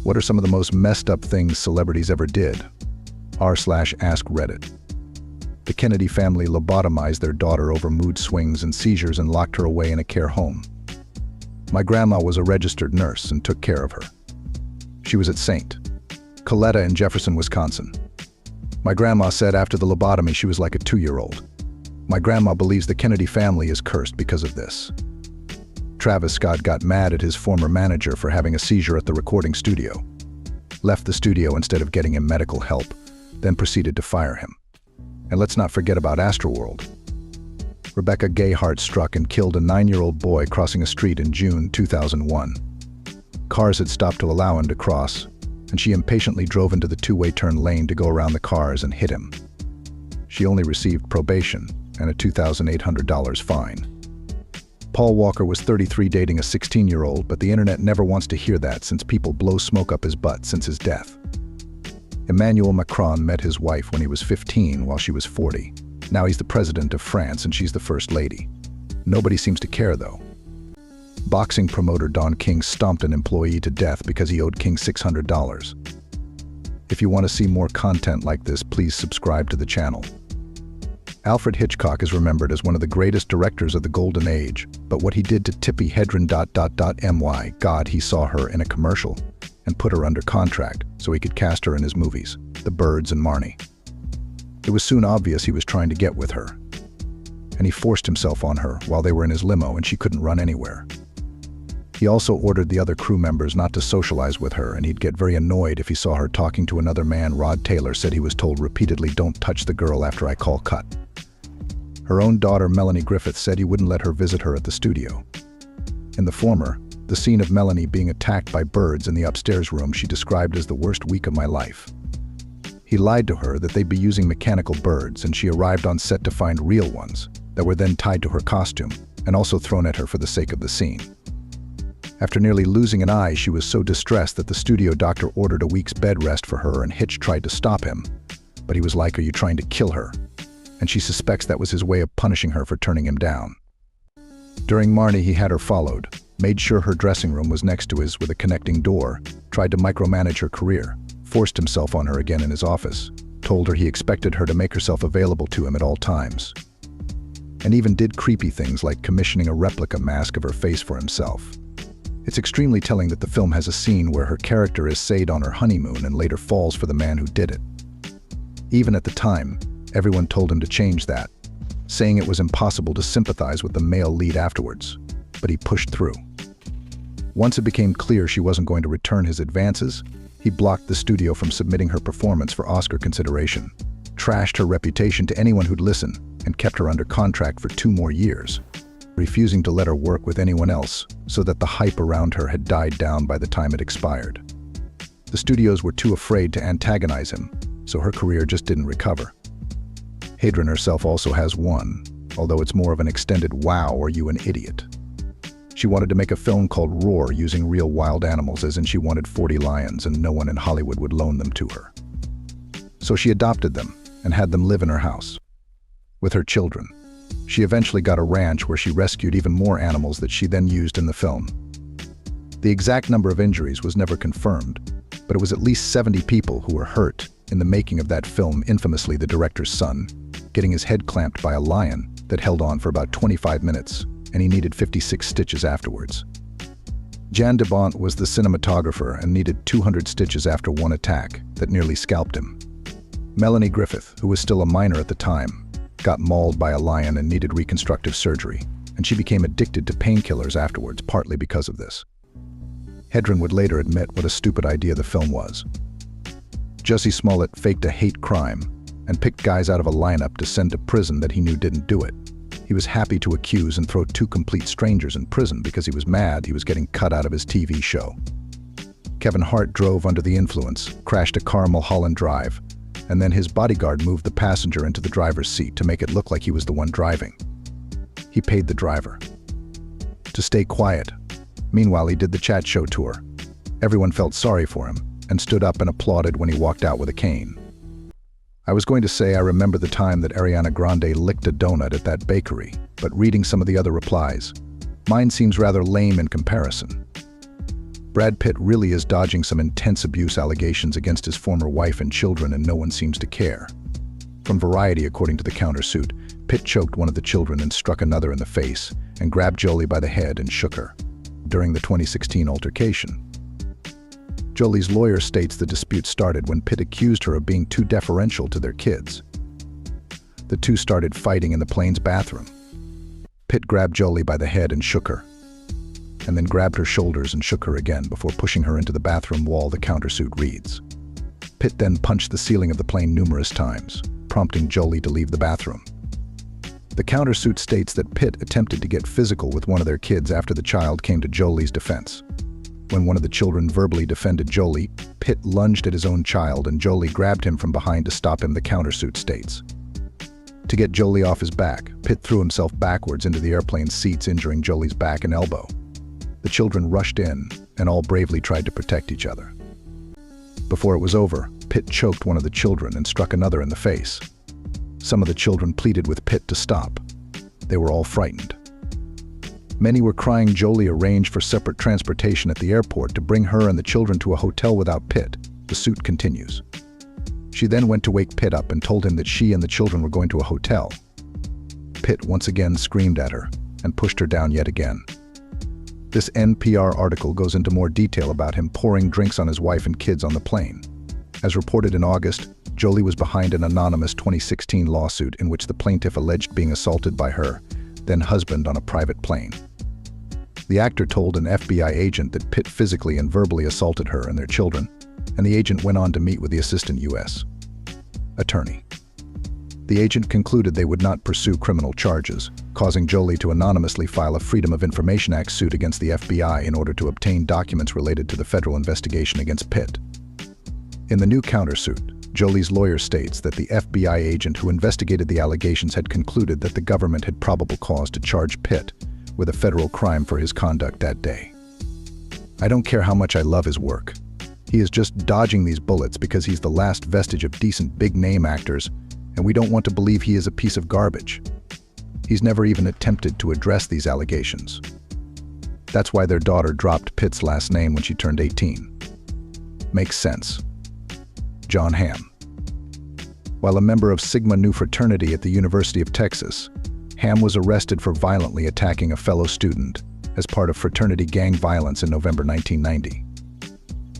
What are some of the most messed up things celebrities ever did? r/AskReddit. The Kennedy family lobotomized their daughter over mood swings and seizures and locked her away in a care home. My grandma was a registered nurse and took care of her. She was at St. Coletta in Jefferson, Wisconsin. My grandma said after the lobotomy she was like a 2-year-old. My grandma believes the Kennedy family is cursed because of this. Travis Scott got mad at his former manager for having a seizure at the recording studio, left the studio instead of getting him medical help, then proceeded to fire him. And let's not forget about Astroworld. Rebecca Gayheart struck and killed a 9-year-old boy crossing a street in June 2001. Cars had stopped to allow him to cross, and she impatiently drove into the two-way turn lane to go around the cars and hit him. She only received probation and a $2,800 fine. Paul Walker was 33 dating a 16-year-old, but the internet never wants to hear that since people blow smoke up his butt since his death. Emmanuel Macron met his wife when he was 15 while she was 40. Now he's the president of France and she's the first lady. Nobody seems to care though. Boxing promoter Don King stomped an employee to death because he owed King $600. If you want to see more content like this, please subscribe to the channel. Alfred Hitchcock is remembered as one of the greatest directors of the Golden Age, but what he did to Tippi Hedren... My God, he saw her in a commercial and put her under contract so he could cast her in his movies, The Birds and Marnie. It was soon obvious he was trying to get with her, and he forced himself on her while they were in his limo and she couldn't run anywhere. He also ordered the other crew members not to socialize with her, and he'd get very annoyed if he saw her talking to another man. Rod Taylor said he was told repeatedly, "Don't touch the girl after I call cut." Her own daughter, Melanie Griffith, said he wouldn't let her visit her at the studio. In the former, the scene of Melanie being attacked by birds in the upstairs room she described as the worst week of my life. He lied to her that they'd be using mechanical birds, and she arrived on set to find real ones that were then tied to her costume and also thrown at her for the sake of the scene. After nearly losing an eye, she was so distressed that the studio doctor ordered a week's bed rest for her, and Hitch tried to stop him, but he was like, "Are you trying to kill her?" And she suspects that was his way of punishing her for turning him down. During Marnie, he had her followed, made sure her dressing room was next to his with a connecting door, tried to micromanage her career, forced himself on her again in his office, told her he expected her to make herself available to him at all times, and even did creepy things like commissioning a replica mask of her face for himself. It's extremely telling that the film has a scene where her character is stayed on her honeymoon and later falls for the man who did it. Even at the time, everyone told him to change that, saying it was impossible to sympathize with the male lead afterwards, but he pushed through. Once it became clear she wasn't going to return his advances, he blocked the studio from submitting her performance for Oscar consideration, trashed her reputation to anyone who'd listen, and kept her under contract for 2 more years, refusing to let her work with anyone else so that the hype around her had died down by the time it expired. The studios were too afraid to antagonize him, so her career just didn't recover. Hedren herself also has one, although it's more of an extended "wow, are you an idiot?" She wanted to make a film called Roar using real wild animals, as in she wanted 40 lions and no one in Hollywood would loan them to her. So she adopted them and had them live in her house with her children. She eventually got a ranch where she rescued even more animals that she then used in the film. The exact number of injuries was never confirmed, but it was at least 70 people who were hurt in the making of that film, infamously the director's son, getting his head clamped by a lion that held on for about 25 minutes, and he needed 56 stitches afterwards. Jan de Bont was the cinematographer and needed 200 stitches after one attack that nearly scalped him. Melanie Griffith, who was still a minor at the time, got mauled by a lion and needed reconstructive surgery, and she became addicted to painkillers afterwards, partly because of this. Hedren would later admit what a stupid idea the film was. Jussie Smollett faked a hate crime and picked guys out of a lineup to send to prison that he knew didn't do it. He was happy to accuse and throw 2 complete strangers in prison because he was mad he was getting cut out of his TV show. Kevin Hart drove under the influence, crashed a car Mulholland Drive, and then his bodyguard moved the passenger into the driver's seat to make it look like he was the one driving. He paid the driver to stay quiet. Meanwhile, he did the chat show tour. Everyone felt sorry for him and stood up and applauded when he walked out with a cane. I was going to say I remember the time that Ariana Grande licked a donut at that bakery, but reading some of the other replies, mine seems rather lame in comparison. Brad Pitt really is dodging some intense abuse allegations against his former wife and children, and no one seems to care. From Variety, according to the countersuit, Pitt choked one of the children and struck another in the face, and grabbed Jolie by the head and shook her during the 2016 altercation. Jolie's lawyer states the dispute started when Pitt accused her of being too deferential to their kids. The two started fighting in the plane's bathroom. Pitt grabbed Jolie by the head and shook her, and then grabbed her shoulders and shook her again before pushing her into the bathroom wall, the countersuit reads. Pitt then punched the ceiling of the plane numerous times, prompting Jolie to leave the bathroom. The countersuit states that Pitt attempted to get physical with one of their kids after the child came to Jolie's defense. When one of the children verbally defended Jolie, Pitt lunged at his own child and Jolie grabbed him from behind to stop him, the countersuit states. To get Jolie off his back, Pitt threw himself backwards into the airplane seats, injuring Jolie's back and elbow. The children rushed in, and all bravely tried to protect each other. Before it was over, Pitt choked one of the children and struck another in the face. Some of the children pleaded with Pitt to stop. They were all frightened. Many were crying. Jolie arranged for separate transportation at the airport to bring her and the children to a hotel without Pitt. The suit continues. She then went to wake Pitt up and told him that she and the children were going to a hotel. Pitt once again screamed at her and pushed her down yet again. This NPR article goes into more detail about him pouring drinks on his wife and kids on the plane. As reported in August, Jolie was behind an anonymous 2016 lawsuit in which the plaintiff alleged being assaulted by her then husband on a private plane. The actor told an FBI agent that Pitt physically and verbally assaulted her and their children, and the agent went on to meet with the assistant U.S. attorney. The agent concluded they would not pursue criminal charges, causing Jolie to anonymously file a Freedom of Information Act suit against the FBI in order to obtain documents related to the federal investigation against Pitt. In the new countersuit, Jolie's lawyer states that the FBI agent who investigated the allegations had concluded that the government had probable cause to charge Pitt with a federal crime for his conduct that day. I don't care how much I love his work. He is just dodging these bullets because he's the last vestige of decent big-name actors, and we don't want to believe he is a piece of garbage. He's never even attempted to address these allegations. That's why their daughter dropped Pitt's last name when she turned 18. Makes sense. John Hamm. While a member of Sigma Nu fraternity at the University of Texas, Hamm was arrested for violently attacking a fellow student as part of fraternity gang violence in November 1990.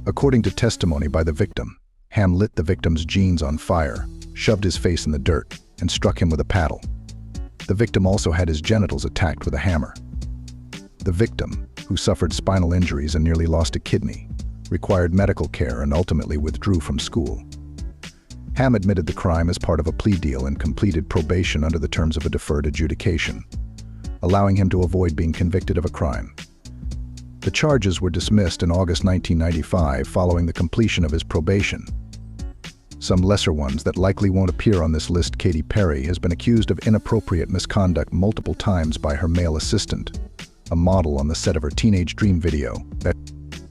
According to testimony by the victim, Hamm lit the victim's jeans on fire, shoved his face in the dirt, and struck him with a paddle. The victim also had his genitals attacked with a hammer. The victim, who suffered spinal injuries and nearly lost a kidney, required medical care and ultimately withdrew from school. Hamm admitted the crime as part of a plea deal and completed probation under the terms of a deferred adjudication, allowing him to avoid being convicted of a crime. The charges were dismissed in August 1995 following the completion of his probation. Some lesser ones that likely won't appear on this list. Katy Perry has been accused of inappropriate misconduct multiple times by her male assistant, a model on the set of her Teenage Dream video,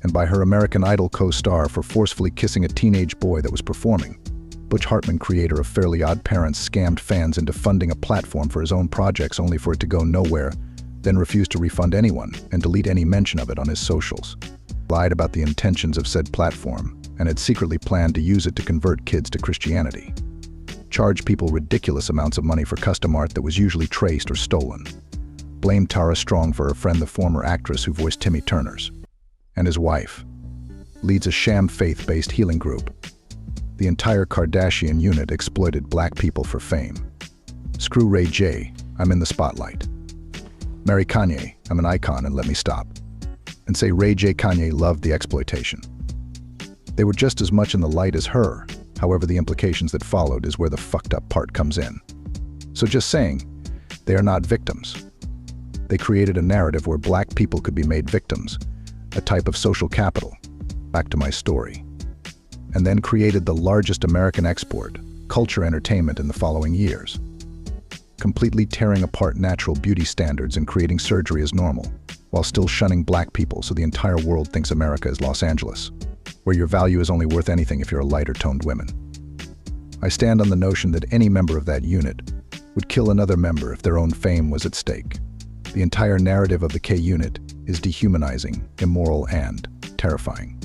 and by her American Idol co-star for forcefully kissing a teenage boy that was performing. Butch Hartman, creator of Fairly Odd Parents, scammed fans into funding a platform for his own projects only for it to go nowhere, then refused to refund anyone and delete any mention of it on his socials. Lied about the intentions of said platform and had secretly planned to use it to convert kids to Christianity. Charged people ridiculous amounts of money for custom art that was usually traced or stolen. Blamed Tara Strong for her friend, the former actress who voiced Timmy Turner's, and his wife. Leads a sham faith-based healing group. The entire Kardashian unit exploited black people for fame. Screw Ray J, I'm in the spotlight. Marry Kanye, I'm an icon, and let me stop. And say Ray J. Kanye loved the exploitation. They were just as much in the light as her. However, the implications that followed is where the fucked up part comes in. So just saying, they are not victims. They created a narrative where black people could be made victims, a type of social capital, back to my story, and then created the largest American export, culture entertainment, in the following years, completely tearing apart natural beauty standards and creating surgery as normal, while still shunning black people so the entire world thinks America is Los Angeles, where your value is only worth anything if you're a lighter-toned woman. I stand on the notion that any member of that unit would kill another member if their own fame was at stake. The entire narrative of the K unit is dehumanizing, immoral, and terrifying.